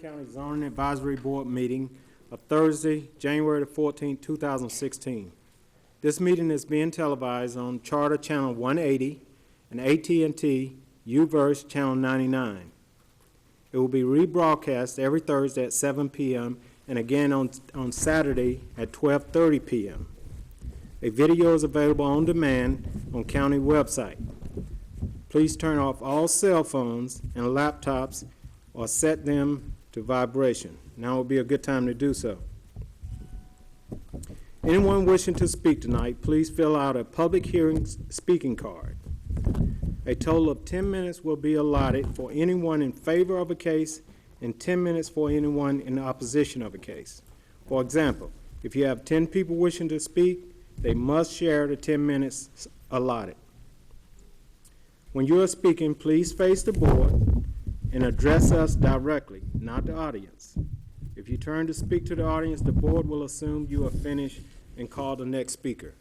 County Zoning Advisory Board meeting of Thursday, January the 14th, 2016. This meeting is being televised on Charter Channel 180 and AT&T U-verse Channel 99. It will be rebroadcast every Thursday at 7 p.m. and again on Saturday at 12:30 p.m. A video is available on demand on county website. Please turn off all cell phones and laptops or set them to vibration. Now would be a good time to do so. Anyone wishing to speak tonight, please fill out a public hearing speaking card. A total of 10 minutes will be allotted for anyone in favor of a case and 10 minutes for anyone in opposition of a case. For example, if you have 10 people wishing to speak, they must share the 10 minutes allotted. When you are speaking, please face the board and address us directly, not the audience. If you turn to speak to the audience, the board will assume you are finished and call the next speaker.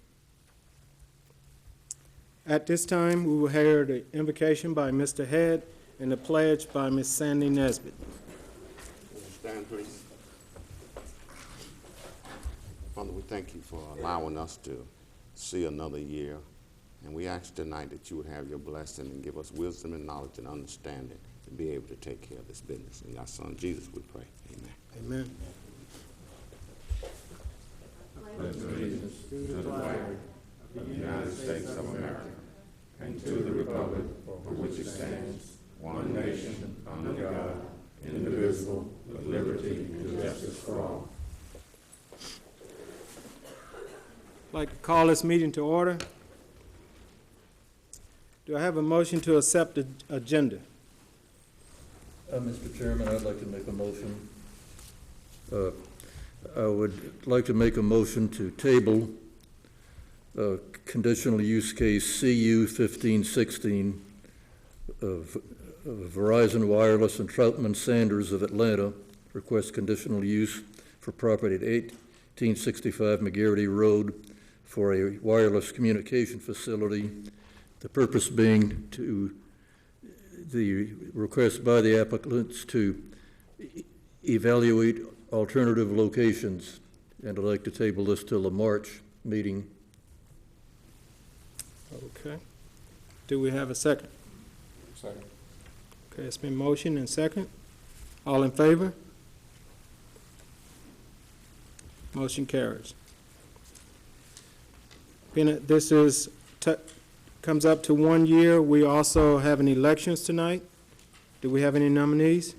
At this time, we will hear the invocation by Mr. Head and the pledge by Ms. Sandy Nesbitt. Stand, please. Father, we thank you for allowing us to see another year, and we ask tonight that you would have your blessing and give us wisdom and knowledge and understanding to be able to take care of this business. In your Son, Jesus, we pray. Amen. Amen. Pledge allegiance to the flag of the United States of America and to the republic for which it stands, one nation, under God, indivisible, with liberty and justice for all. I'd like to call this meeting to order. Do I have a motion to accept the agenda? Mr. Chairman, I'd like to make a motion. I would like to make a motion to table conditional use case CU 1516 of Verizon Wireless and Troutman Sanders of Atlanta request conditional use for property at 1865 McGarrity Road for a wireless communication facility. The purpose being to the request by the applicants to evaluate alternative locations, and I'd like to table this till the March meeting. Okay. Do we have a second? Second. Okay, it's been motioned and second. All in favor? Motion carries. This is comes up to 1 year. We also have an elections tonight. Do we have any nominees?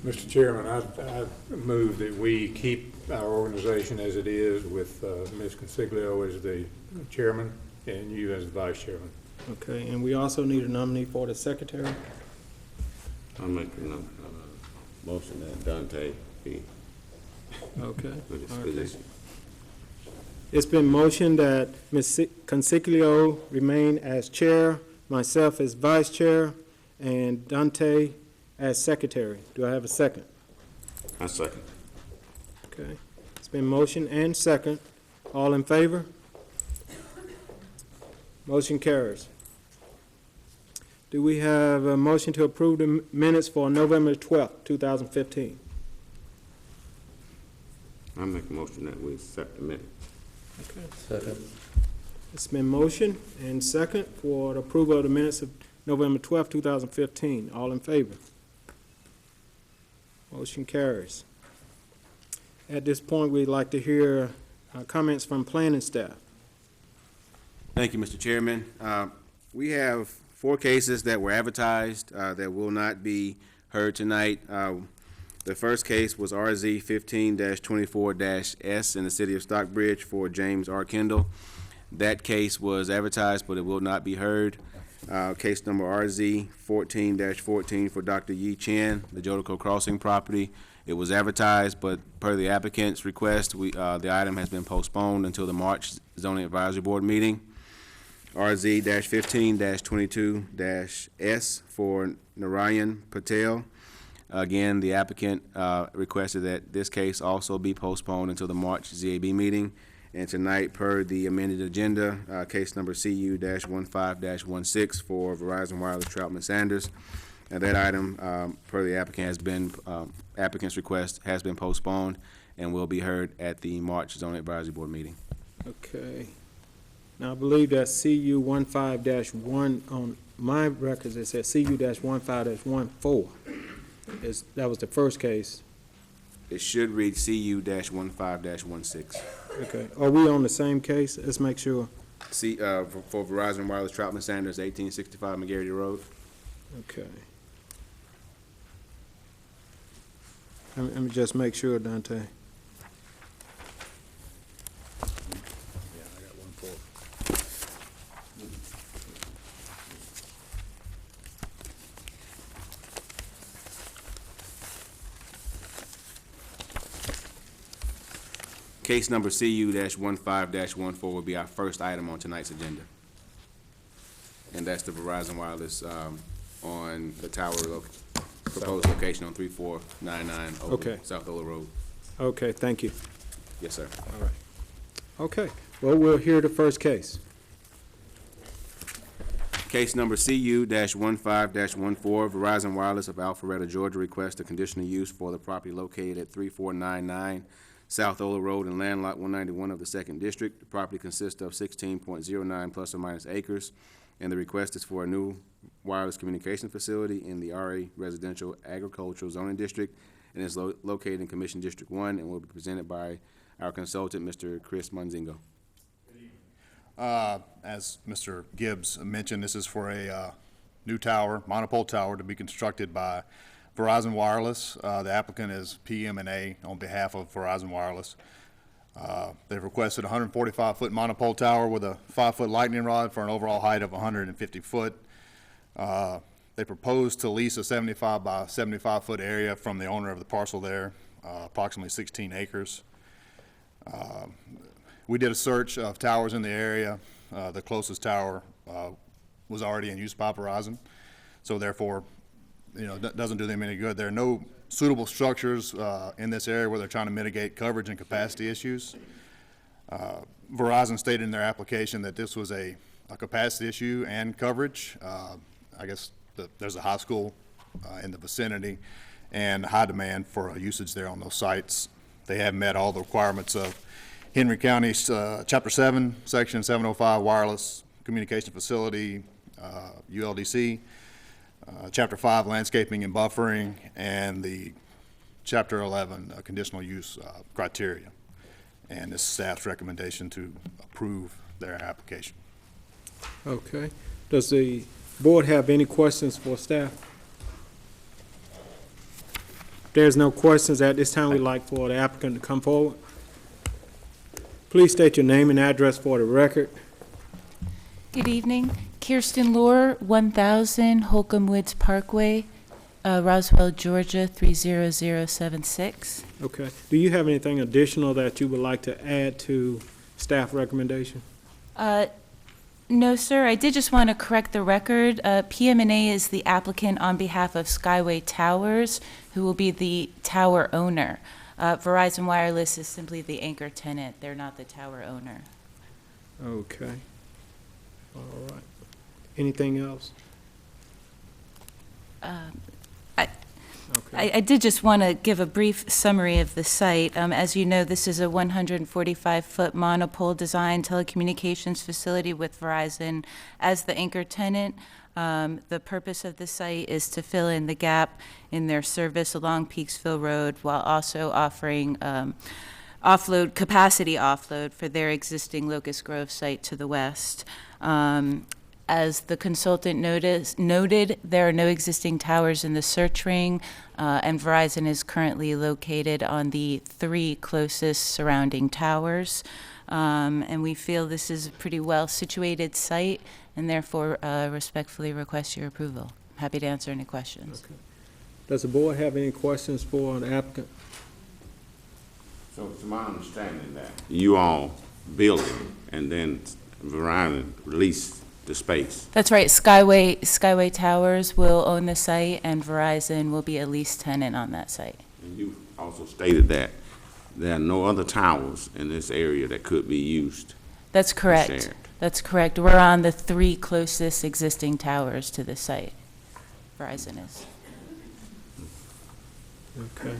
Mr. Chairman, I move that we keep our organization as it is with Ms. Consiglio as the chairman and you as the vice chairman. Okay, and we also need a nominee for the secretary. I'll make a motion that Dante be Okay. with his Okay. position. It's been motioned that Ms. Consiglio remain as chair, myself as vice chair, and Dante as secretary. Do I have a second? I second. Okay. It's been motion and second. All in favor? Motion carries. Do we have a motion to approve the minutes for November 12th, 2015? I make a motion that we accept the minutes. Okay. Second. It's been motion and second for the approval of the minutes of November 12th, 2015. All in favor? Motion carries. At this point, we'd like to hear comments from planning staff. Thank you, Mr. Chairman. We have 4 cases that were advertised that will not be heard tonight. The first case was RZ 15-24-S in the city of Stockbridge for James R. Kendall. That case was advertised, but it will not be heard. Case number RZ 14-14 for Dr. Yi Chen, the Jodico Crossing property. It was advertised, but per the applicant's request, the item has been postponed until the March Zoning Advisory Board meeting. RZ-15-22-S for Narayan Patel. Again, the applicant requested that this case also be postponed until the March ZAB meeting. And tonight, per the amended agenda, case number CU-15-16 for Verizon Wireless Troutman Sanders. And that item, per the applicant's request, has been postponed and will be heard at the March Zoning Advisory Board meeting. Okay. Now, I believe that CU 15-1, on my records, it says CU 15-14. That was the first case. It should read CU-15-16. Okay. Are we on the same case? Let's make sure. For Verizon Wireless Troutman Sanders, 1865 McGarity Road. Okay. Let me just make sure, Dante. Case number CU-15-14 will be our first item on tonight's agenda. And that's the Verizon Wireless on the tower proposed location on 3499 Okay. South Ola Road. Okay, thank you. Yes, sir. All right. Okay, well, we'll hear the first case. Case number CU-15-14, Verizon Wireless of Alpharetta, Georgia, requests a conditional use for the property located at 3499 South Ola Road in land lot 191 of the Second District. The property consists of 16.09 plus or minus acres, and the request is for a new wireless communication facility in the RA Residential Agricultural Zoning District, and is located in Commission District 1, and will be presented by our consultant, Mr. Chris Munzingo. As Mr. Gibbs mentioned, this is for a new tower, monopole tower, to be constructed by Verizon Wireless. The applicant is PM&A on behalf of Verizon Wireless. They've requested a 145-foot monopole tower with a 5-foot lightning rod for an overall height of 150 foot. They propose to lease a 75 by 75-foot area from the owner of the parcel there, approximately 16 acres. We did a search of towers in the area. The closest tower was already in use by Verizon, so therefore, that doesn't do them any good. There are no suitable structures in this area where they're trying to mitigate coverage and capacity issues. Verizon stated in their application that this was a capacity issue and coverage. I guess there's a high school in the vicinity and high demand for usage there on those sites. They have met all the requirements of Henry County's Chapter 7, Section 705 Wireless Communication Facility, ULDC, Chapter 5 Landscaping and Buffering, and the Chapter 11 Conditional Use criteria. And this is staff's recommendation to approve their application. Okay. Does the board have any questions for staff? If there's no questions at this time, we'd like for the applicant to come forward. Please state your name and address for the record. Good evening. Kirsten Lohr, 1000 Holcomb Woods Parkway, Roswell, Georgia, 30076. Okay. Do you have anything additional that you would like to add to staff recommendation? No, sir. I did just want to correct the record. PM&A is the applicant on behalf of Skyway Towers, who will be the tower owner. Verizon Wireless is simply the anchor tenant. They're not the tower owner. Okay. All right. Anything else? Okay. I did just want to give a brief summary of the site. As you know, this is a 145-foot monopole design telecommunications facility with Verizon as the anchor tenant. The purpose of the site is to fill in the gap in their service along Peaksville Road while also offering capacity offload for their existing Locust Grove site to the west. As the consultant noted, there are no existing towers in the search ring, and Verizon is currently located on the 3 closest surrounding towers. And we feel this is a pretty well-situated site, and therefore respectfully request your approval. I'm happy to answer any questions. Okay. Does the board have any questions for the applicant? So it's my understanding that you all build it and then Verizon release the space. That's right. Skyway Towers will own the site, and Verizon will be a lease tenant on that site. And you also stated that there are no other towers in this area that could be used. That's correct. Shared. That's correct. We're on the 3 closest existing towers to the site. Verizon is. Okay.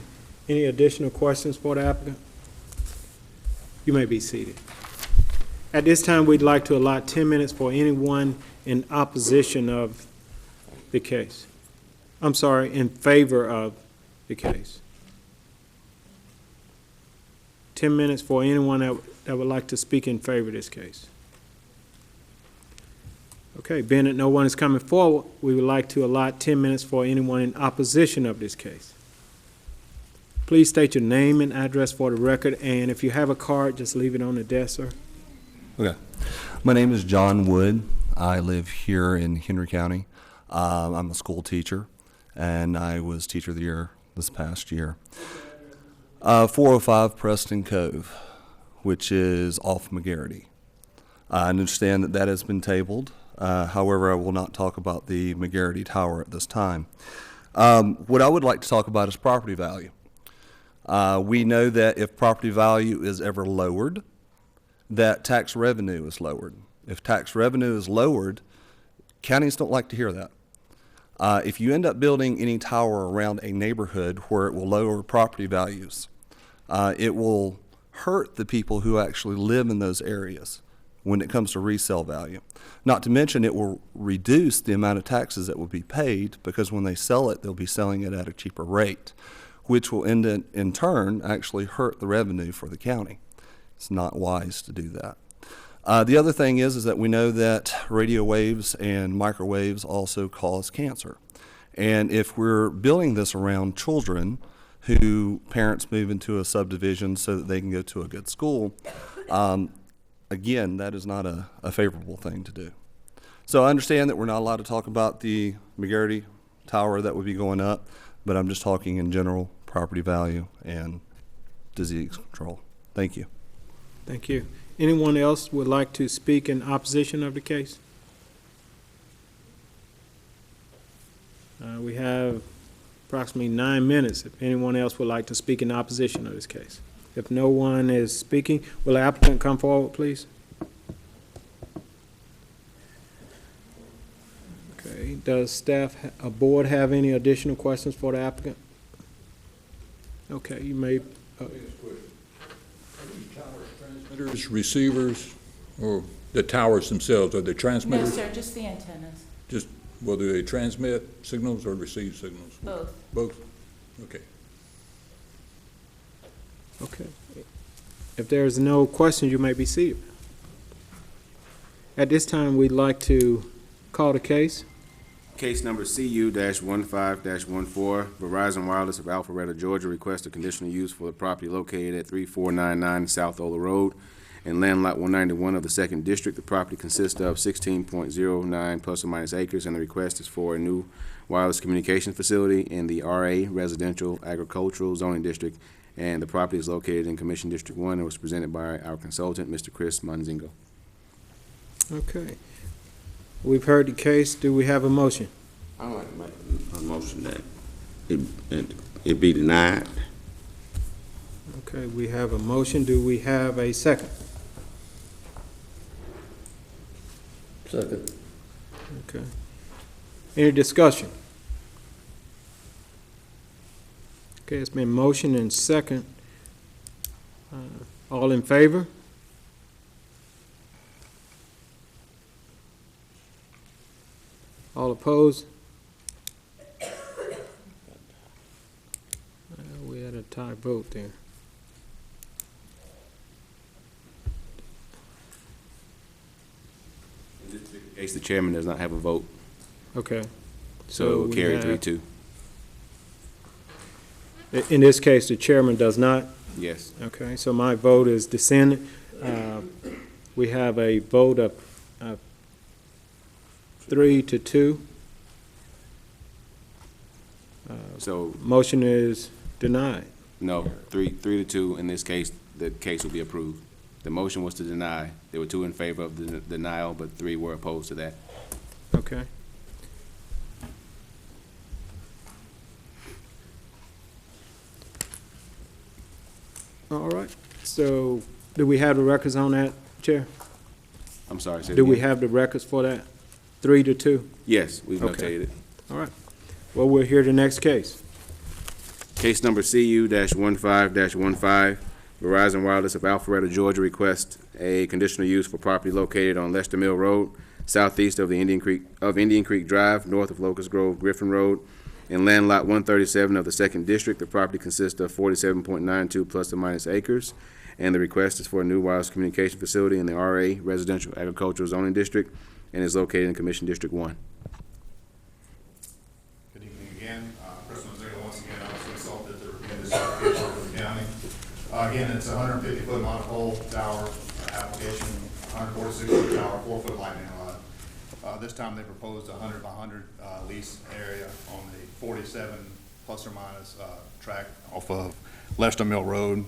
Any additional questions for the applicant? You may be seated. At this time, we'd like to allot 10 minutes for anyone in opposition of the case. I'm sorry, in favor of the case. 10 minutes for anyone that would like to speak in favor of this case. Okay, being that no one is coming forward, we would like to allot 10 minutes for anyone in opposition of this case. Please state your name and address for the record, and if you have a card, just leave it on the desk, sir. Okay. My name is John Wood. I live here in Henry County. I'm a school teacher, and I was Teacher of the Year this past year. 405 Preston Cove, which is off McGarity. I understand that that has been tabled. However, I will not talk about the McGarity Tower at this time. What I would like to talk about is property value. We know that if property value is ever lowered, that tax revenue is lowered. If tax revenue is lowered, counties don't like to hear that. If you end up building any tower around a neighborhood where it will lower property values, it will hurt the people who actually live in those areas when it comes to resale value. Not to mention it will reduce the amount of taxes that will be paid, because when they sell it, they'll be selling it at a cheaper rate, which will in turn actually hurt the revenue for the county. It's not wise to do that. The other thing is that we know that radio waves and microwaves also cause cancer. And if we're building this around children who parents move into a subdivision so that they can go to a good school, again, that is not a favorable thing to do. So I understand that we're not allowed to talk about the McGarity Tower that would be going up, but I'm just talking in general property value and disease control. Thank you. Thank you. Anyone else would like to speak in opposition of the case? We have approximately 9 minutes if anyone else would like to speak in opposition of this case. If no one is speaking, will the applicant come forward, please? Okay, does staff, a board have any additional questions for the applicant? Okay, you may. Transmitters, receivers, or the towers themselves, are they No, transmitters? sir, just the antennas. Just whether they transmit signals or receive signals? Both. Both? Okay. Okay. If there's no questions, you may be seated. At this time, we'd like to call the case. Case number CU-15-14, Verizon Wireless of Alpharetta, Georgia, requests a conditional use for the property located at 3499 South Ola Road in land lot 191 of the 2nd District. The property consists of 16.09 plus or minus acres, and the request is for a new wireless communication facility in the RA Residential Agricultural Zoning District, and the property is located in Commission District 1 and was presented by our consultant, Mr. Chris Monzingo. Okay. We've heard the case. Do we have a motion? I'd like to make a motion that it be denied. Okay, we have a motion. Do we have a second? Second. Okay. Any discussion? Okay, it's been motion and second. All in favor? All opposed? We had a tie vote there. In this case, the chairman does not have a vote, Okay. so it will we carry have- 3-2. In this case, the chairman does not. Yes. Okay, so my vote is dissent. We have a vote of 3-2. So, Motion is denied. no, 3-2. In this case, the case will be approved. The motion was to deny. There were 2 in favor of the denial, but 3 were opposed to that. Okay. All right, so do we have the records on that, Chair? I'm sorry, say it Do we again. have the records for that? 3-2? Yes, we've Okay. notated it. All right. Well, we'll hear the next case. Case number CU-15-15, Verizon Wireless of Alpharetta, Georgia requests a conditional use for property located on Lester Mill Road, southeast of the Indian Creek Drive, north of Locust Grove Griffin Road, in land lot 137 of the Second District. The property consists of 47.92 plus or minus acres, and the request is for a new wireless communication facility in the RA Residential Agricultural Zoning District, and is located in Commission District 1. Good evening again. Chris Mazzeo, once again, I was consulted to review this application for the county. Again, it's a 150-foot monopole tower application, 146-foot tower, 4-foot lightning rod. This time they proposed a 100 by 100 lease area on the 47 plus or minus track off of Lester Mill Road.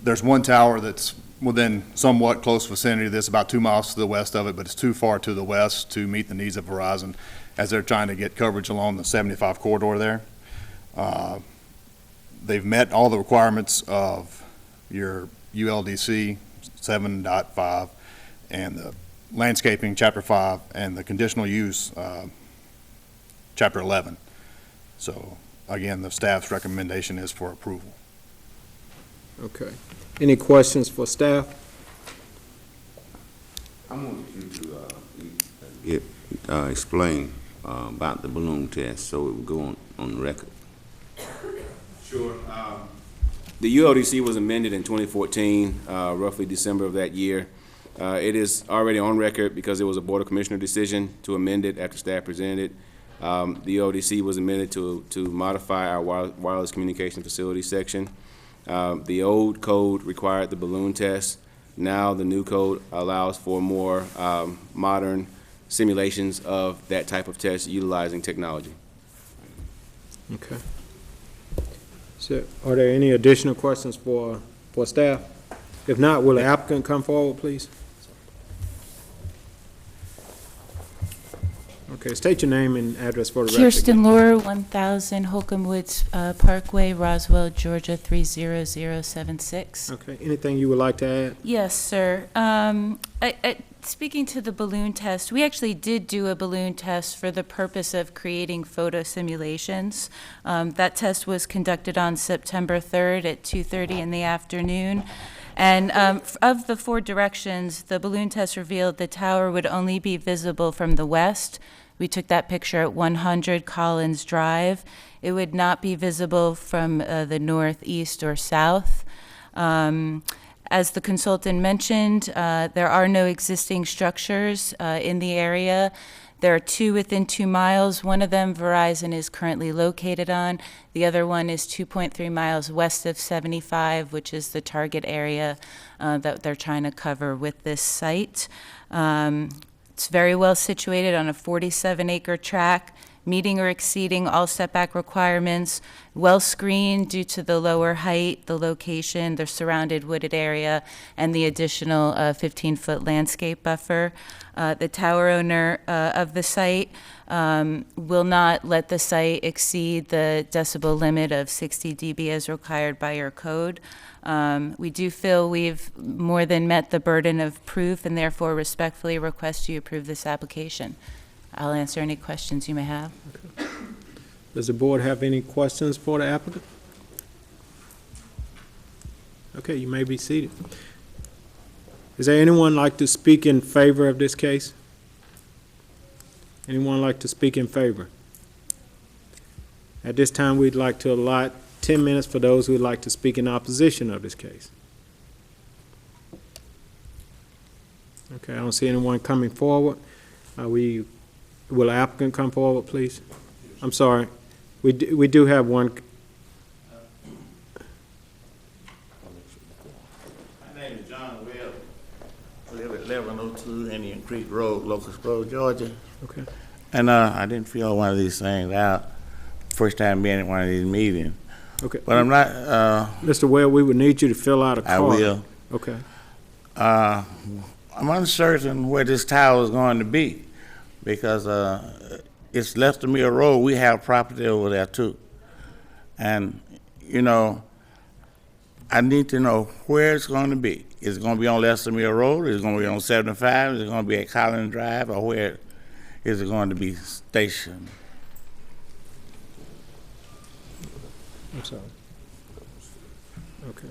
There's one tower that's within somewhat close vicinity of this, about 2 miles to the west of it, but it's too far to the west to meet the needs of Verizon as they're trying to get coverage along the 75 corridor there. They've met all the requirements of your ULDC 7.5 and the landscaping, Chapter 5, and the conditional use, Chapter 11. So, again, the staff's recommendation is for approval. Okay. Any questions for staff? I want you to explain about the balloon test so it will go on the record. Sure. The ULDC was amended in 2014, roughly December of that year. It is already on record because it was a Board of Commissioner decision to amend it after staff presented it. The ULDC was amended to modify our wireless communication facility section. The old code required the balloon test. Now the new code allows for more modern simulations of that type of test utilizing technology. Okay. So, are there any additional questions for staff? If not, will the applicant come forward, please? Okay, state your name and address for the record. Kirsten Laura, 1000 Holcomb Woods Parkway, Roswell, Georgia, 30076. Okay, anything you would like to add? Yes, sir. Speaking to the balloon test, we actually did do a balloon test for the purpose of creating photo simulations. That test was conducted on September 3rd at 2:30 in the afternoon. And of the 4 directions, the balloon test revealed the tower would only be visible from the west. We took that picture at 100 Collins Drive. It would not be visible from the northeast or south. As the consultant mentioned, there are no existing structures in the area. There are 2 within 2 miles. One of them Verizon is currently located on. The other one is 2.3 miles west of 75, which is the target area that they're trying to cover with this site. It's very well situated on a 47-acre tract, meeting or exceeding all setback requirements, well screened due to the lower height, the location, the surrounded wooded area, and the additional 15-foot landscape buffer. The tower owner of the site will not let the site exceed the decibel limit of 60 dB as required by your code. We do feel we've more than met the burden of proof and therefore respectfully request you approve this application. I'll answer any questions you may have. Does the board have any questions for the applicant? Okay, you may be seated. Is there anyone like to speak in favor of this case? Anyone like to speak in favor? At this time, we'd like to allot 10 minutes for those who would like to speak in opposition of this case. Okay, I don't see anyone coming forward. Will the applicant come forward, please? I'm sorry. We do have one. My name is John Webb. I live at 1102 Indian Creek Road, Locust Grove, Georgia. Okay. And I didn't fill one of these things out. First time being at one of these meetings. Okay. But I'm not, Mr. Webb, we would need you to fill out a card. I will. Okay. I'm uncertain where this tower is going to be because it's Lester Mill Road. We have property over there too. And, you know, I need to know where it's going to be. Is it going to be on Lester Mill Road? Is it going to be on 75? Is it going to be at Collins Drive? Or where is it going to be stationed? I'm sorry. Okay.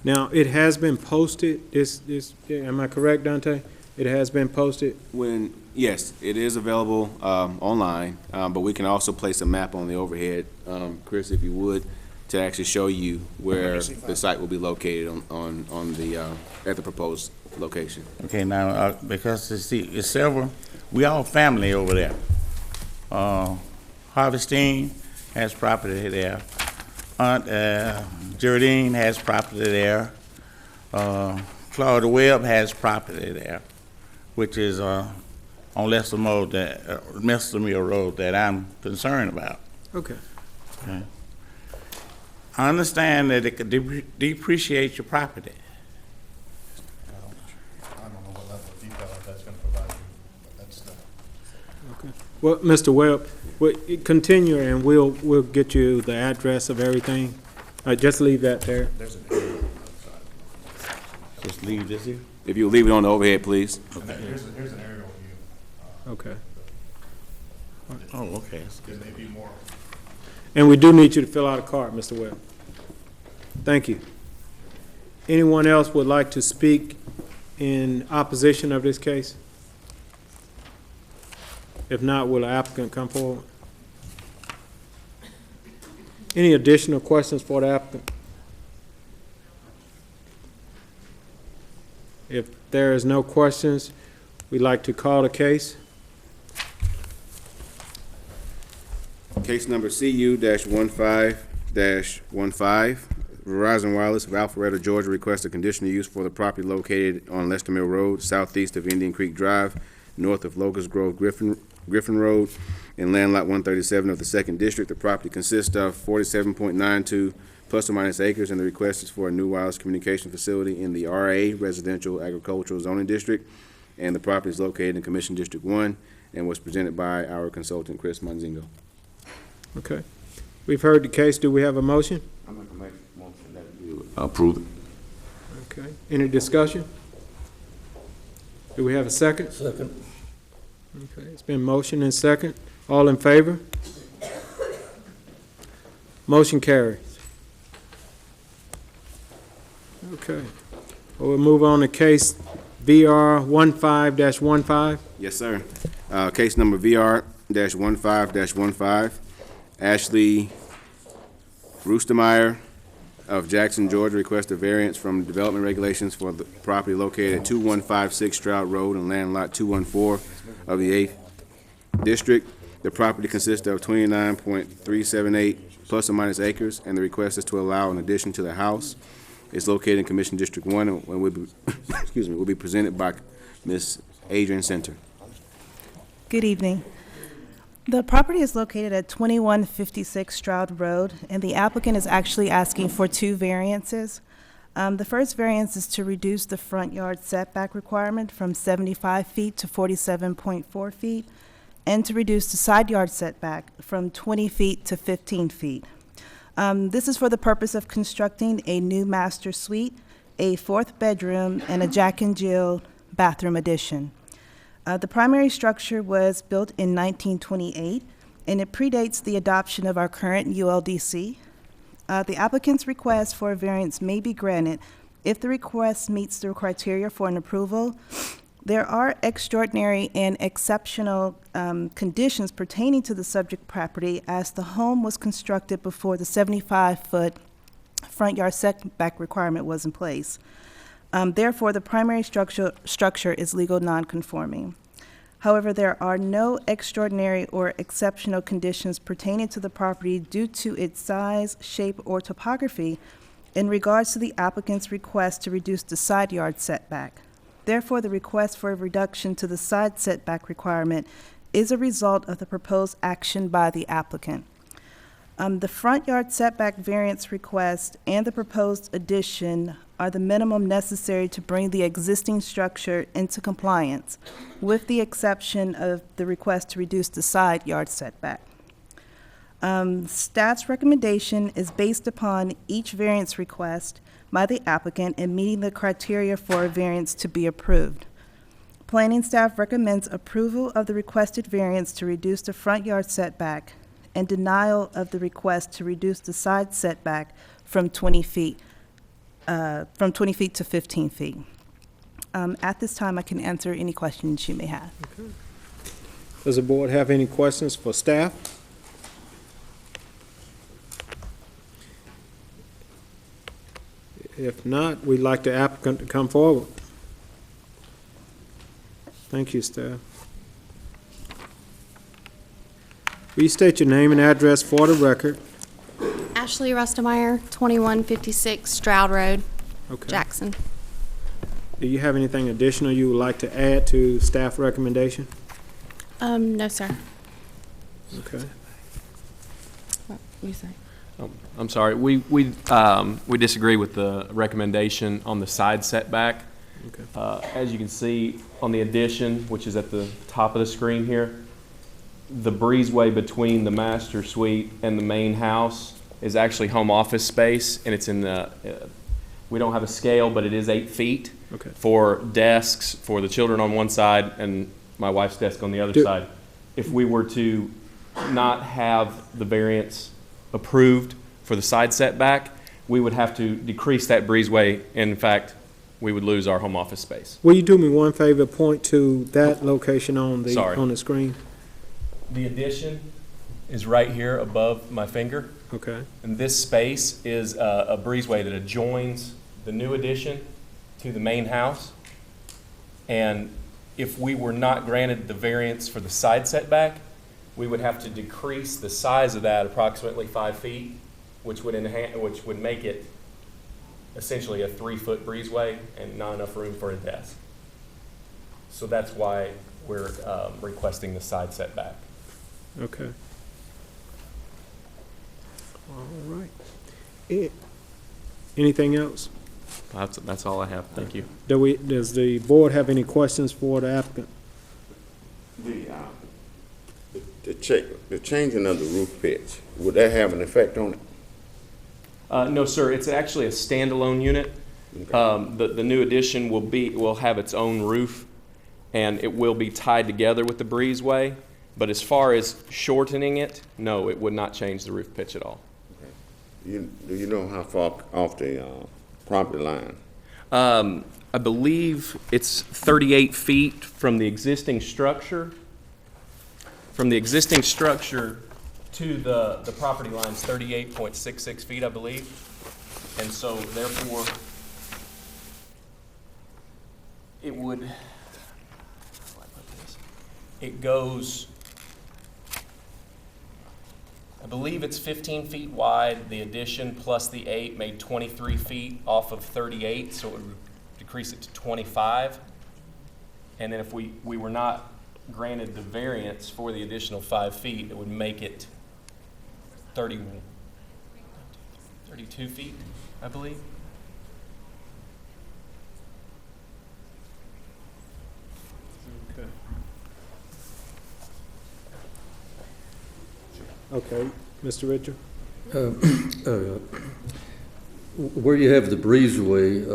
Now, it has been posted, am I correct, Dante? It has been posted? Yes, it is available online, but we can also place a map on the overhead, Chris, if you would, to actually show you where the site will be located at the proposed location. Okay, now, because it's several, we all family over there. Harvestine has property there. Aunt Geraldine has property there. Claudia Webb has property there, which is on Lester Mill Road that I'm concerned about. Okay. Okay. I understand that it could depreciate your property. I don't know what level of detail that's going to provide you, but that's the. Okay. Well, Mr. Webb, continue and we'll get you the address of everything. Just leave that there. There's an area Just leave this here. If you'll leave it on the overhead, please. outside. Here's an aerial view. Okay. Oh, okay. There may be more. And we do need you to fill out a card, Mr. Webb. Thank you. Anyone else would like to speak in opposition of this case? If not, will the applicant come forward? Any additional questions for the applicant? If there is no questions, we'd like to call the case. Case number CU-15-15, Verizon Wireless of Alpharetta, Georgia requests a conditional use for the property located on Lester Mill Road, southeast of Indian Creek Drive, north of Locust Grove Griffin Road, in land lot 137 of the 2nd District. The property consists of 47.92 plus or minus acres, and the request is for a new wireless communication facility in the RA, Residential Agricultural Zoning District, and the property is located in Commission District 1 and was presented by our consultant, Chris Manzingo. Okay. We've heard the case. Do we have a motion? I'm going to make a motion that you approve it. Okay. Any discussion? Do we have a second? Second. Okay. It's been motion and second. All in favor? Motion carries. Okay. We'll move on to case VR 15-15. Yes, sir. Case number VR-15-15. Ashley Roostermeyer of Jackson, Georgia requests a variance from development regulations for the property located at 2156 Stroud Road and land lot 214 of the 8th District. The property consists of 29.378 plus or minus acres, and the request is to allow an addition to the house. It's located in Commission District 1 and will be, will be presented by Ms. Adrian Center. Good evening. The property is located at 2156 Stroud Road, and the applicant is actually asking for 2 variances. The first variance is to reduce the front yard setback requirement from 75 feet to 47.4 feet, and to reduce the side yard setback from 20 feet to 15 feet. This is for the purpose of constructing a new master suite, a 4th bedroom, and a Jack and Jill bathroom addition. The primary structure was built in 1928, and it predates the adoption of our current ULDC. The applicant's request for a variance may be granted if the request meets the criteria for an approval. There are extraordinary and exceptional conditions pertaining to the subject property, as the home was constructed before the 75-foot front yard setback requirement was in place. Therefore, the primary structure is legal nonconforming. However, there are no extraordinary or exceptional conditions pertaining to the property due to its size, shape, or topography in regards to the applicant's request to reduce the side yard setback. Therefore, the request for a reduction to the side setback requirement is a result of the proposed action by the applicant. The front yard setback variance request and the proposed addition are the minimum necessary to bring the existing structure into compliance, with the exception of the request to reduce the side yard setback. Staff's recommendation is based upon each variance request by the applicant and meeting the criteria for a variance to be approved. Planning staff recommends approval of the requested variance to reduce the front yard setback and denial of the request to reduce the side setback from 20 feet to 15 feet. At this time, I can answer any questions you may have. Does the board have any questions for staff? If not, we'd like the applicant to come forward. Thank you, staff. Will you state your name and address for the record? Ashley Rustemeyer, 2156 Stroud Road, Okay. Jackson. Do you have anything additional you would like to add to staff recommendation? No, sir. Okay. What you say? I'm sorry, we disagree with the recommendation on the side setback. Okay. As you can see on the addition, which is at the top of the screen here, the breezeway between the master suite and the main house is actually home office space, and it's in the, we don't have a scale, but it is 8 feet Okay. for desks for the children on one side and my wife's desk on the other side. If we were to not have the variance approved for the side setback, we would have to decrease that breezeway. In fact, we would lose our home office space. Will you do me one favor, point to that location on the, Sorry. on the screen? The addition is right here above my finger, Okay. and this space is a breezeway that adjoins the new addition to the main house. And if we were not granted the variance for the side setback, we would have to decrease the size of that approximately 5 feet, which would make it essentially a 3-foot breezeway and not enough room for a desk. So that's why we're requesting the side setback. Okay. All right. Anything else? That's all I have. Thank you. Does the board have any questions for the applicant? The changing of the roof pitch, would that have an effect on it? No, sir. It's actually a standalone unit. The new addition will have its own roof, and it will be tied together with the breezeway. But as far as shortening it, no, it would not change the roof pitch at all. Do you know how far off the property line? I believe it's 38 feet from the existing structure. From the existing structure to the property line is 38.66 feet, I believe. And so therefore, it goes, I believe it's 15 feet wide. The addition plus the 8 made 23 feet off of 38, so it would decrease it to 25. And then if we were not granted the variance for the additional 5 feet, it would make it 32 feet, I believe. Okay, Mr. Richard? Where you have the breezeway,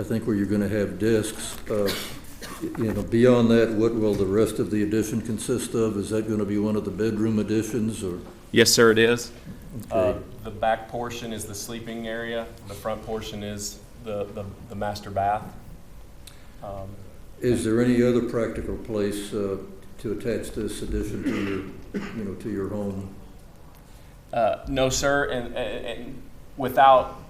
I think where you're going to have desks, beyond that, what will the rest of the addition consist of? Is that going to be one of the bedroom additions, or? Yes, sir, it is. Okay. The back portion is the sleeping area. The front portion is the master bath. Is there any other practical place to attach this addition to your, to your home? No, sir, and without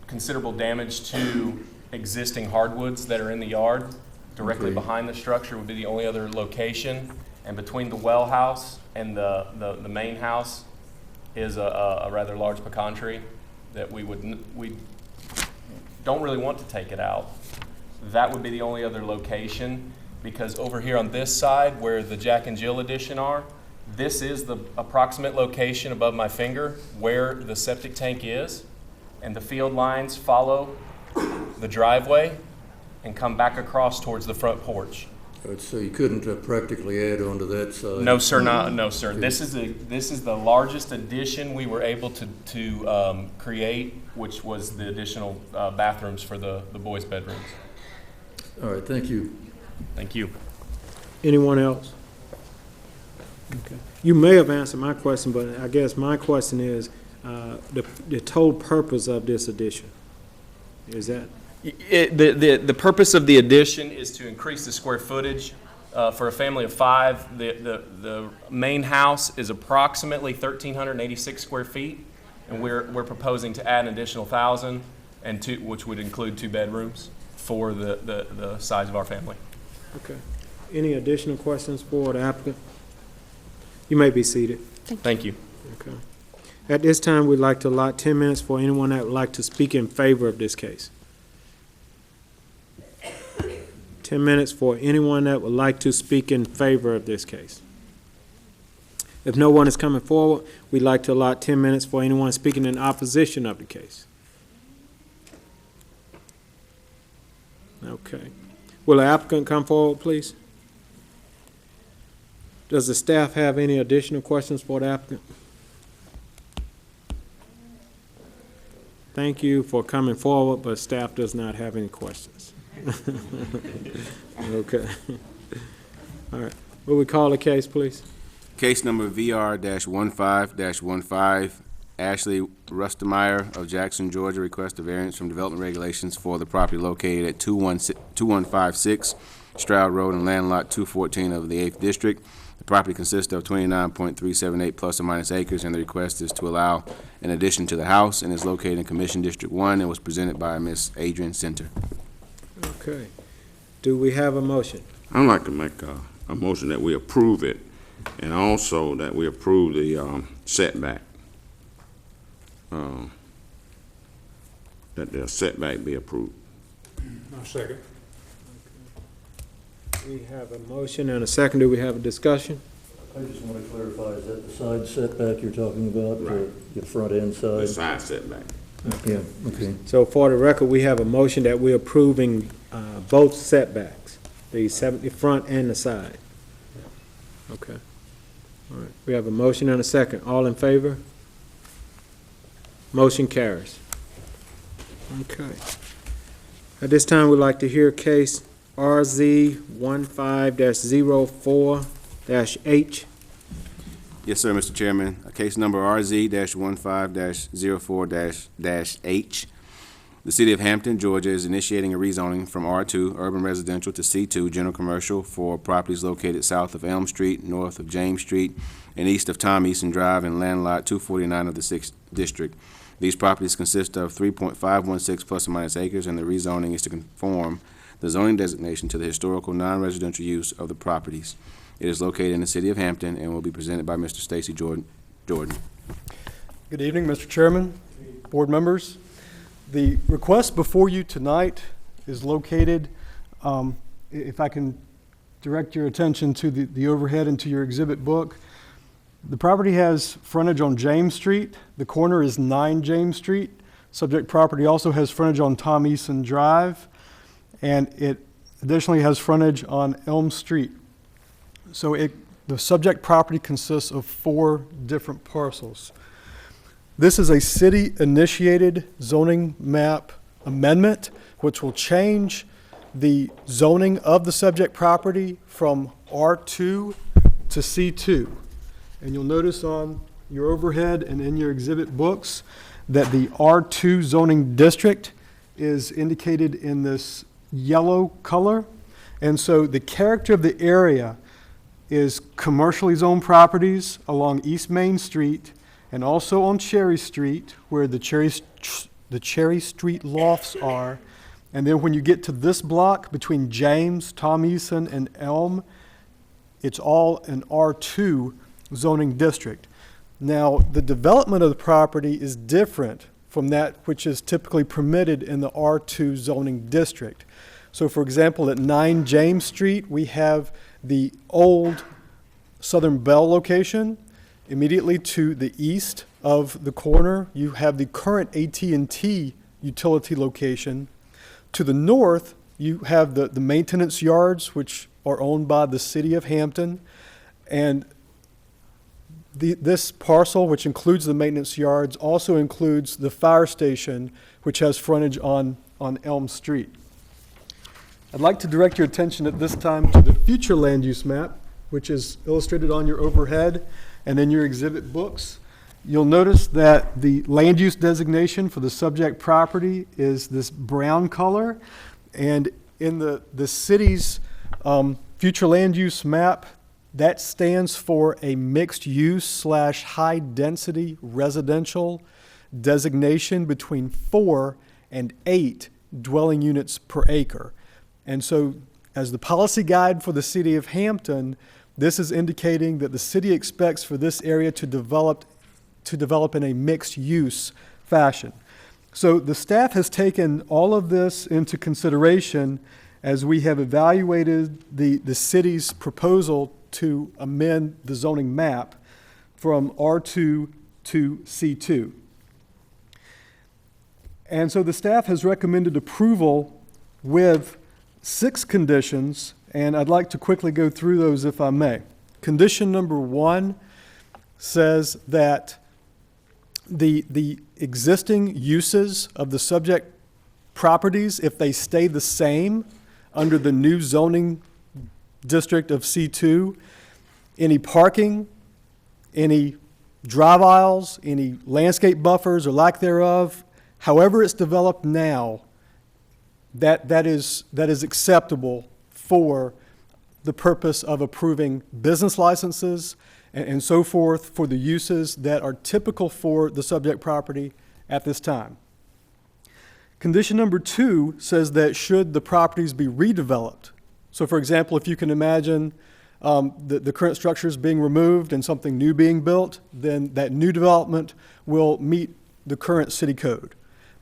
considerable damage to existing hardwoods that are in the yard, directly Okay. behind the structure would be the only other location. And between the well house and the main house is a rather large pecan tree that we don't really want to take it out. That would be the only other location, because over here on this side where the Jack and Jill addition are, this is the approximate location above my finger where the septic tank is, and the field lines follow the driveway and come back across towards the front porch. So you couldn't practically add on to that side? No, sir, no, sir. This is the largest addition we were able to create, which was the additional bathrooms for the boys' bedrooms. All right, thank you. Thank you. Anyone else? Okay. You may have answered my question, but I guess my question is, the total purpose of this addition? Is that? The purpose of the addition is to increase the square footage for a family of 5. The main house is approximately 1,386 square feet, and we're proposing to add an additional 1,000, and which would include 2 bedrooms for the size of our family. Okay. Any additional questions for the applicant? You may be seated. Thank you. Okay. At this time, we'd like to allot 10 minutes for anyone that would like to speak in favor of this case. 10 minutes for anyone that would like to speak in favor of this case. If no one is coming forward, we'd like to allot 10 minutes for anyone speaking in opposition of the case. Okay. Will the applicant come forward, please? Does the staff have any additional questions for the applicant? Thank you for coming forward, but staff does not have any questions. Okay. All right. Will we call the case, please? Case number VR-15-15, Ashley Rustemeyer of Jackson, Georgia, requests a variance from development regulations for the property located at 2156 Stroud Road and land lot 214 of the 8th District. The property consists of 29.378 plus or minus acres, and the request is to allow an addition to the house, and is located in Commission District 1 and was presented by Ms. Adrian Center. Okay. Do we have a motion? I'd like to make a motion that we approve it, and also that we approve the setback. That the setback be approved. I'll second. We have a motion and a second. Do we have a discussion? I just want to clarify, is that the side setback you're talking about, Right. the front end The side? side setback. Yeah, okay. So for the record, we have a motion that we're approving both setbacks, the front and the side. Okay. All right. We have a motion and a second. All in favor? Motion carries. Okay. At this time, we'd like to hear case RZ 15-04-H. Yes, sir, Mr. Chairman. Case number RZ-15-04-H. The City of Hampton, Georgia is initiating a rezoning from R2 Urban Residential to C2 General Commercial for properties located south of Elm Street, north of James Street, and east of Tom Eason Drive and land lot 249 of the 6th District. These properties consist of 3.516 plus or minus acres, and the rezoning is to conform the zoning designation to the historical non-residential use of the properties. It is located in the City of Hampton and will be presented by Mr. Stacy Jordan. Good evening, Mr. Chairman, board members. The request before you tonight is located, if I can direct your attention to the overhead and to your exhibit book. The property has frontage on James Street. The corner is 9 James Street. Subject property also has frontage on Tom Eason Drive, and it additionally has frontage on Elm Street. So the subject property consists of 4 different parcels. This is a city-initiated zoning map amendment, which will change the zoning of the subject property from R2 to C2. And you'll notice on your overhead and in your exhibit books that the R2 zoning district is indicated in this yellow color. And so the character of the area is commercially zoned properties along East Main Street and also on Cherry Street, where the Cherry Street lofts are. And then when you get to this block between James, Tom Eason, and Elm, it's all an R2 zoning district. Now, the development of the property is different from that which is typically permitted in the R2 zoning district. So, for example, at 9 James Street, we have the old Southern Bell location. Immediately to the east of the corner, you have the current AT&T utility location. To the north, you have the maintenance yards, which are owned by the city of Hampton, and this parcel, which includes the maintenance yards, also includes the fire station, which has frontage on Elm Street. I'd like to direct your attention at this time to the future land use map, which is illustrated on your overhead and in your exhibit books. You'll notice that the land use designation for the subject property is this brown color, and in the city's future land use map, that stands for a mixed-use / high-density residential designation between 4 and 8 dwelling units per acre. And so, as the policy guide for the city of Hampton, this is indicating that the city expects for this area to develop in a mixed-use fashion. So the staff has taken all of this into consideration as we have evaluated the city's proposal to amend the zoning map from R2 to C2. And so the staff has recommended approval with 6 conditions, and I'd like to quickly go through those if I may. Condition number 1 says that the existing uses of the subject properties, if they stay the same under the new zoning district of C2, any parking, any drive aisles, any landscape buffers or lack thereof, however it's developed now, that is acceptable for the purpose of approving business licenses and so forth for the uses that are typical for the subject property at this time. Condition number 2 says that should the properties be redeveloped, so for example, if you can imagine the current structures being removed and something new being built, then that new development will meet the current city code.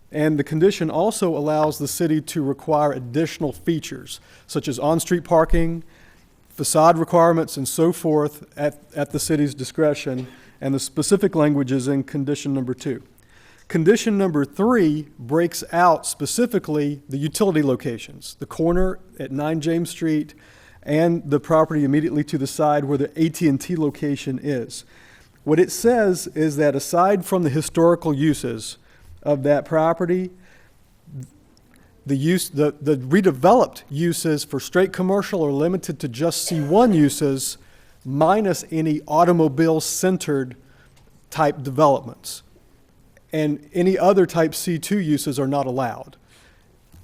And the condition also allows the city to require additional features, such as on-street parking, facade requirements, and so forth at the city's discretion, and the specific language is in condition number 2. Condition number 3 breaks out specifically the utility locations, the corner at 9 James Street and the property immediately to the side where the AT&T location is. What it says is that aside from the historical uses of that property, the redeveloped uses for straight commercial are limited to just C1 uses minus any automobile-centered type developments. And any other type C2 uses are not allowed.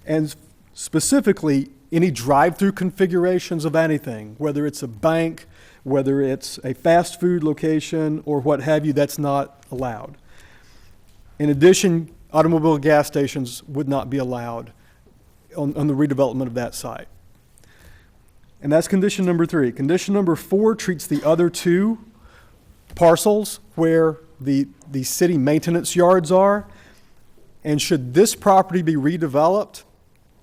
And specifically, any drive-through configurations of anything, whether it's a bank, whether it's a fast food location, or what have you, that's not allowed. In addition, automobile gas stations would not be allowed on the redevelopment of that site. And that's condition number 3. Condition number 4 treats the other 2 parcels where the city maintenance yards are. And should this property be redeveloped,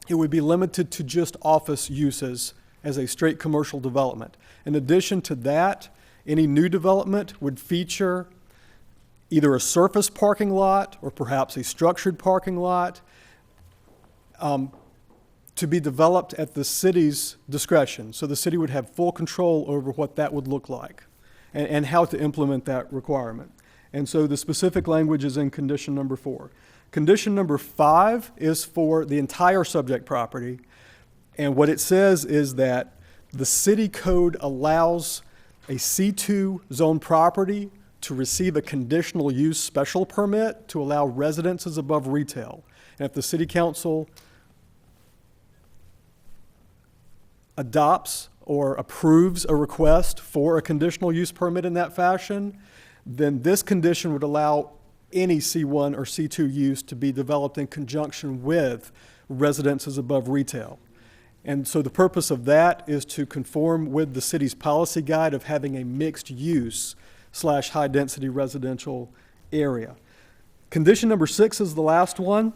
it would be limited to just office uses as a straight commercial development. In addition to that, any new development would feature either a surface parking lot or perhaps a structured parking lot to be developed at the city's discretion. So the city would have full control over what that would look like and how to implement that requirement. And so the specific language is in condition number 4. Condition number 5 is for the entire subject property. And what it says is that the city code allows a C2 zone property to receive a conditional use special permit to allow residences above retail. And if the city council adopts or approves a request for a conditional use permit in that fashion, then this condition would allow any C1 or C2 use to be developed in conjunction with residences above retail. And so the purpose of that is to conform with the city's policy guide of having a mixed use / high density residential area. Condition number 6 is the last one.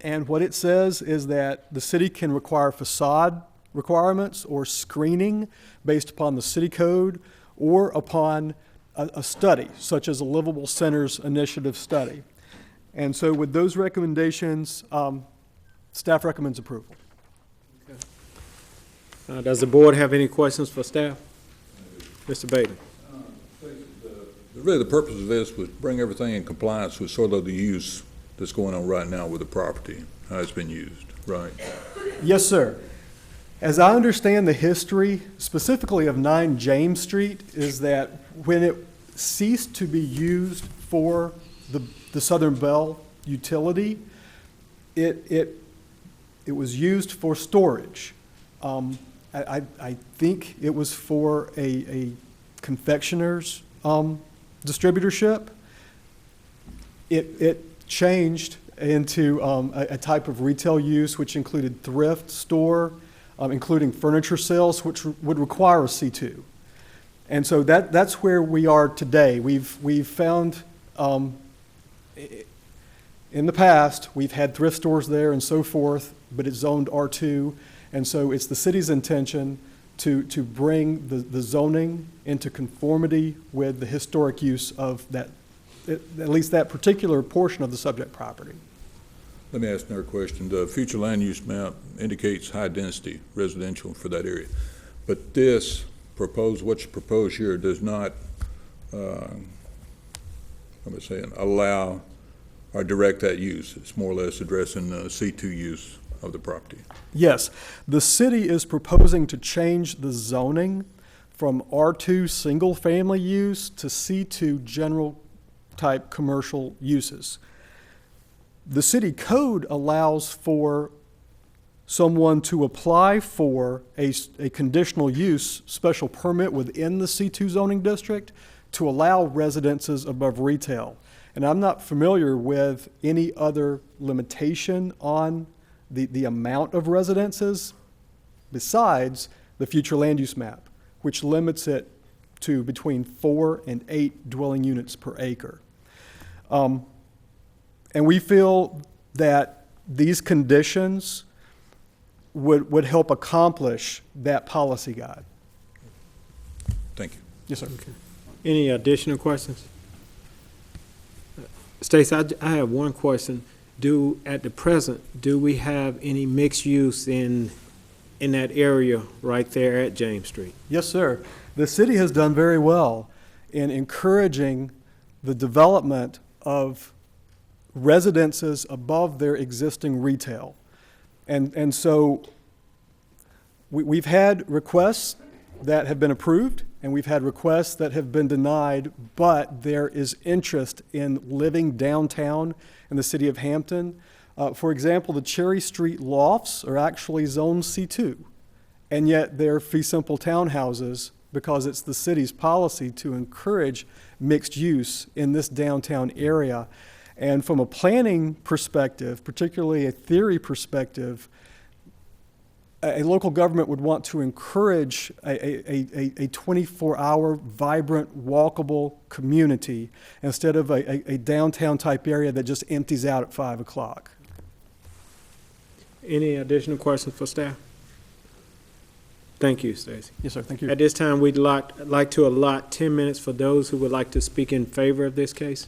And what it says is that the city can require facade requirements or screening based upon the city code or upon a study, such as a Livable Centers Initiative study. And so with those recommendations, staff recommends approval. Does the board have any questions for staff? Mr. Bailey? Really, the purpose of this was bring everything in compliance with sort of the use that's going on right now with the property, how it's been used, right? Yes, sir. As I understand the history, specifically of 9 James Street, is that when it ceased to be used for the Southern Bell utility, it was used for storage. I think it was for a confectioner's distributorship. It changed into a type of retail use, which included thrift store, including furniture sales, which would require a C2. And so that's where we are today. We've found, in the past, we've had thrift stores there and so forth, but it's zoned R2. And so it's the city's intention to bring the zoning into conformity with the historic use of that, at least that particular portion of the subject property. Let me ask another question. The future land use map indicates high density residential for that area. But this proposed, what's proposed here does not, allow or direct that use. It's more or less addressing C2 use of the property. Yes, the city is proposing to change the zoning from R2 single-family use to C2 general-type commercial uses. The city code allows for someone to apply for a conditional use special permit within the C2 zoning district to allow residences above retail. And I'm not familiar with any other limitation on the amount of residences besides the future land use map, which limits it to between 4 and 8 dwelling units per acre. And we feel that these conditions would help accomplish that policy guide. Thank you. Yes, sir. Okay. Any additional questions? Stacey, I have one question. At the present, do we have any mixed use in that area right there at James Street? Yes, sir. The city has done very well in encouraging the development of residences above their existing retail. And so we've had requests that have been approved, and we've had requests that have been denied, but there is interest in living downtown in the city of Hampton. For example, the Cherry Street lofts are actually zone C2, and yet they're fee simple townhouses because it's the city's policy to encourage mixed use in this downtown area. And from a planning perspective, particularly a theory perspective, a local government would want to encourage a 24-hour, vibrant, walkable community instead of a downtown type area that just empties out at 5 o'clock. Any additional questions for staff? Thank you, Stacey. Yes, sir. Thank you. At this time, we'd like to allot 10 minutes for those who would like to speak in favor of this case.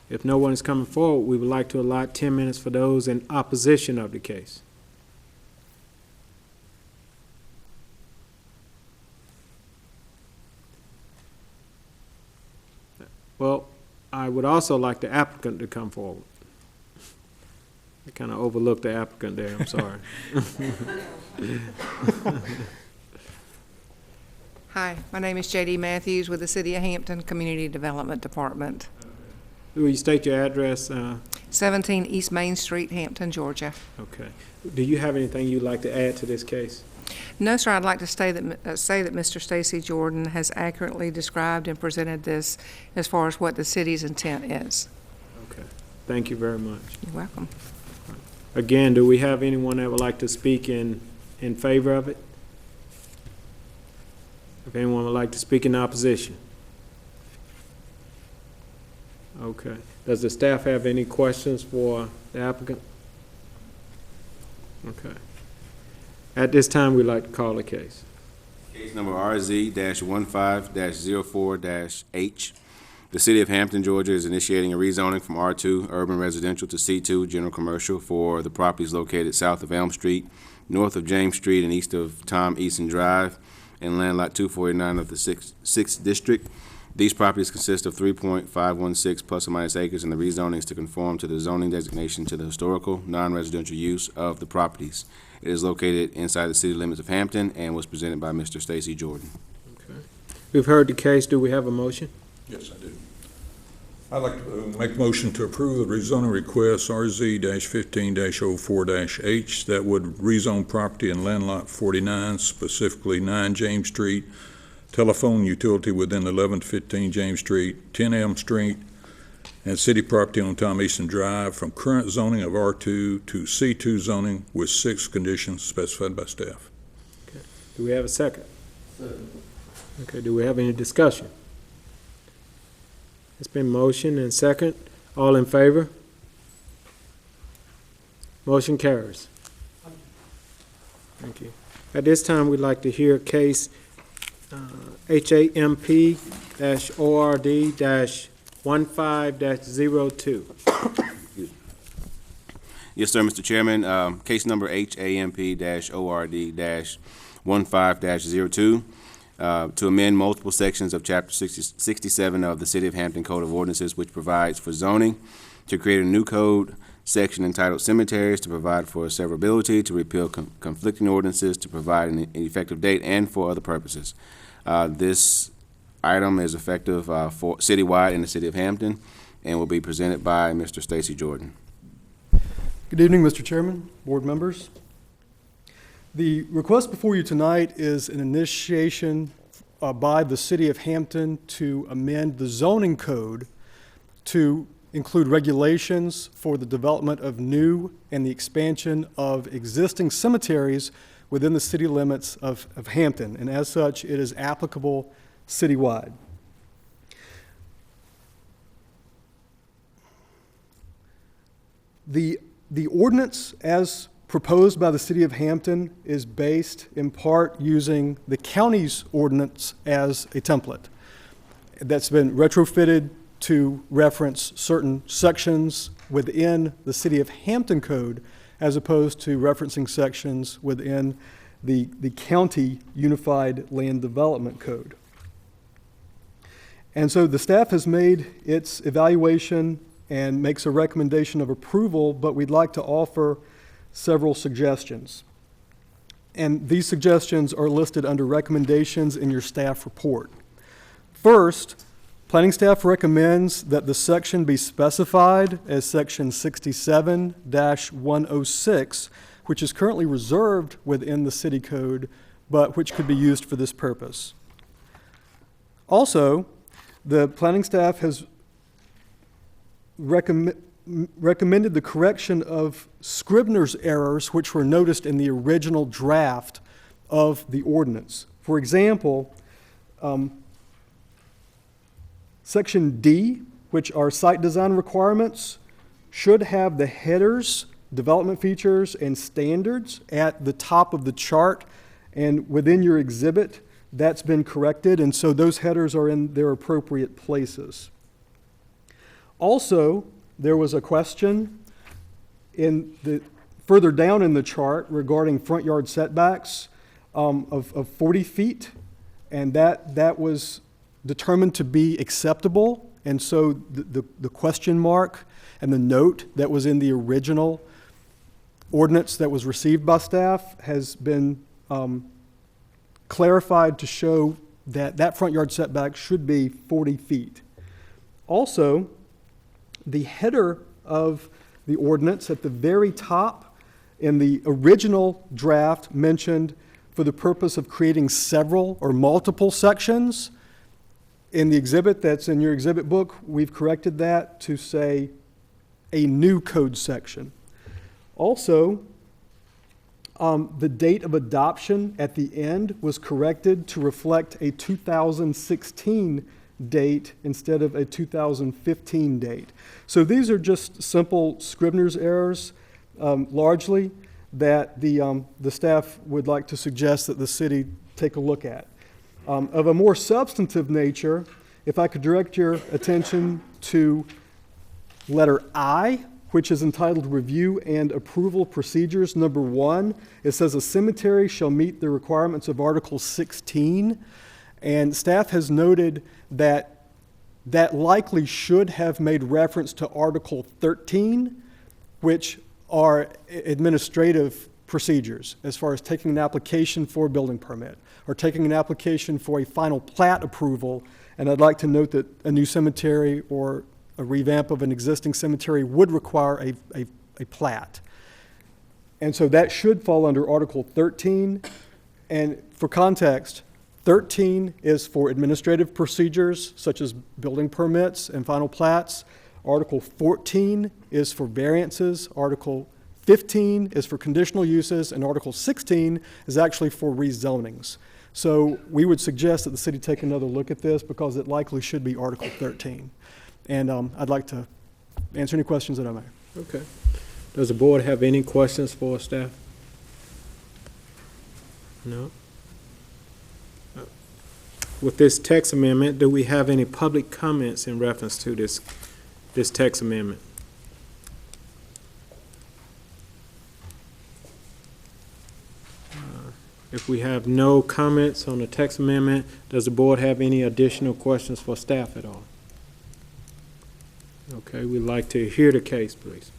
If no one is coming forward, we would like to allot 10 minutes for those in opposition of the case. Well, I would also like the applicant to come forward. I kind of overlooked the applicant there, I'm sorry. Hi, my name is J.D. Matthews with the City of Hampton Community Development Department. Will you state your address? 17 East Main Street, Hampton, Georgia. Okay. Do you have anything you'd like to add to this case? No, sir, I'd like to say that Mr. Stacy Jordan has accurately described and presented this as far as what the city's intent is. Okay. Thank you very much. You're welcome. Again, do we have anyone that would like to speak in favor of it? If anyone would like to speak in opposition? Okay. Does the staff have any questions for the applicant? Okay. At this time, we'd like to call the case. Case number RZ-15-04-H. The City of Hampton, Georgia is initiating a rezoning from R2 Urban Residential to C2 General Commercial for the properties located south of Elm Street, north of James Street, and east of Tom Easton Drive, and land lot 249 of the 6th District. These properties consist of 3.516 plus or minus acres, and the rezoning is to conform to the zoning designation to the historical, non-residential use of the properties. It is located inside the city limits of Hampton and was presented by Mr. Stacy Jordan. Okay. We've heard the case. Do we have a motion? Yes, I do. I'd like to make a motion to approve the rezoning request RZ-15-04-H that would rezone property in land lot 49, specifically 9 James Street, telephone utility within 11 to 15 James Street, 10 Elm Street, and city property on Tom Easton Drive from current zoning of R2 to C2 zoning with 6 conditions specified by staff. Okay. Do we have a second? Okay, do we have any discussion? It's been motion and second. All in favor? Motion carries. Thank you. At this time, we'd like to hear case HAMP-ORD-15-02. Yes, sir, Mr. Chairman. Case number HAMP-ORD-15-02. To amend multiple sections of Chapter 67 of the City of Hampton Code of Ordinances, which provides for zoning, to create a new code section entitled Cemeteries, to provide for severability, to repeal conflicting ordinances, to provide an effective date, and for other purposes. This item is effective for citywide in the City of Hampton and will be presented by Mr. Stacy Jordan. Good evening, Mr. Chairman, board members. The request before you tonight is an initiation by the City of Hampton to amend the zoning code to include regulations for the development of new and the expansion of existing cemeteries within the city limits of Hampton, and as such, it is applicable citywide. The ordinance as proposed by the City of Hampton is based in part using the county's ordinance as a template that's been retrofitted to reference certain sections within the City of Hampton code as opposed to referencing sections within the county Unified Land Development Code. And so the staff has made its evaluation and makes a recommendation of approval, but we'd like to offer several suggestions. And these suggestions are listed under recommendations in your staff report. First, planning staff recommends that the section be specified as section 67-106, which is currently reserved within the city code, but which could be used for this purpose. Also, the planning staff has recommended the correction of Scribner's errors which were noticed in the original draft of the ordinance. For example, Section D, which are site design requirements, should have the headers, development features, and standards at the top of the chart, and within your exhibit, that's been corrected, and so those headers are in their appropriate places. Also, there was a question further down in the chart regarding front yard setbacks of 40 feet, and that was determined to be acceptable, and so the question mark and the note that was in the original ordinance that was received by staff has been clarified to show that that front yard setback should be 40 feet. Also, the header of the ordinance at the very top in the original draft mentioned for the purpose of creating several or multiple sections. In the exhibit that's in your exhibit book, we've corrected that to say a new code section. Also, the date of adoption at the end was corrected to reflect a 2016 date instead of a 2015 date. So these are just simple Scribner's errors, largely, that the staff would like to suggest that the city take a look at. Of a more substantive nature, if I could direct your attention to letter I, which is entitled Review and Approval Procedures. Number 1, it says a cemetery shall meet the requirements of Article 16. And staff has noted that that likely should have made reference to Article 13, which are administrative procedures as far as taking an application for a building permit or taking an application for a final plat approval. And I'd like to note that a new cemetery or a revamp of an existing cemetery would require a plat. And so that should fall under Article 13. And for context, 13 is for administrative procedures such as building permits and final plats. Article 14 is for variances. Article 15 is for conditional uses. And Article 16 is actually for rezonings. So we would suggest that the city take another look at this because it likely should be Article 13. And I'd like to answer any questions that I may. Okay. Does the board have any questions for staff? No? With this text amendment, do we have any public comments in reference to this text amendment? If we have no comments on the text amendment, does the board have any additional questions for staff at all? Okay, we'd like to hear the case, please.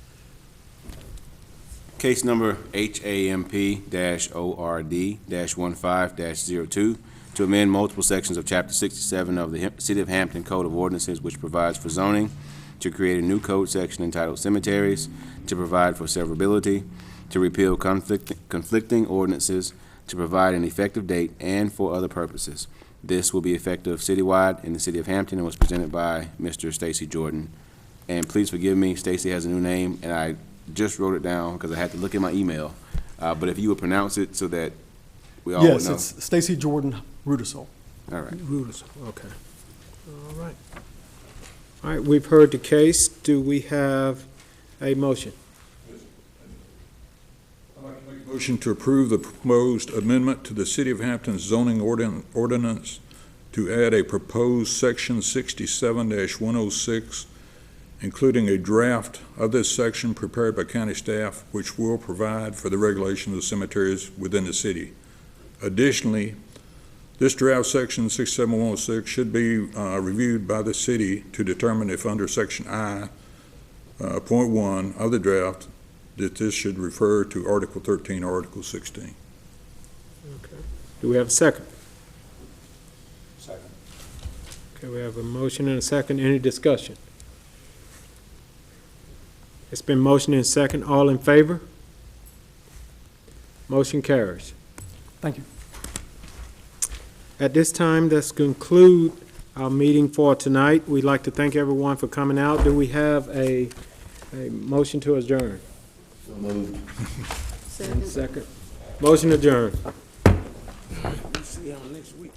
Case number HAMP-ORD-15-02 to amend multiple sections of Chapter 67 of the City of Hampton Code of Ordinances, which provides for zoning, to create a new code section entitled Cemeteries, to provide for severability, to repeal conflicting ordinances, to provide an effective date, and for other purposes. This will be effective citywide in the City of Hampton and was presented by Mr. Stacy Jordan. And please forgive me, Stacy has a new name, and I just wrote it down because I had to look at my email. But if you would pronounce it so that we all would know. Yes, it's Stacy Jordan Rudisell. All right. Rudisell, okay. All right. All right, we've heard the case. Do we have a motion? Motion to approve the proposed amendment to the City of Hampton zoning ordinance to add a proposed section 67-106, including a draft of this section prepared by county staff, which will provide for the regulation of the cemeteries within the city. Additionally, this draft section 67106 should be reviewed by the city to determine if under section I, point 1 of the draft, that this should refer to Article 13 or Article 16. Okay. Do we have a second? Second. Okay, we have a motion and a second. Any discussion? It's been motioned and second. All in favor? Motion carries. Thank you. At this time, let's conclude our meeting for tonight. We'd like to thank everyone for coming out. Do we have a motion to adjourn? So moved. Second. Motion adjourned. See y'all next week.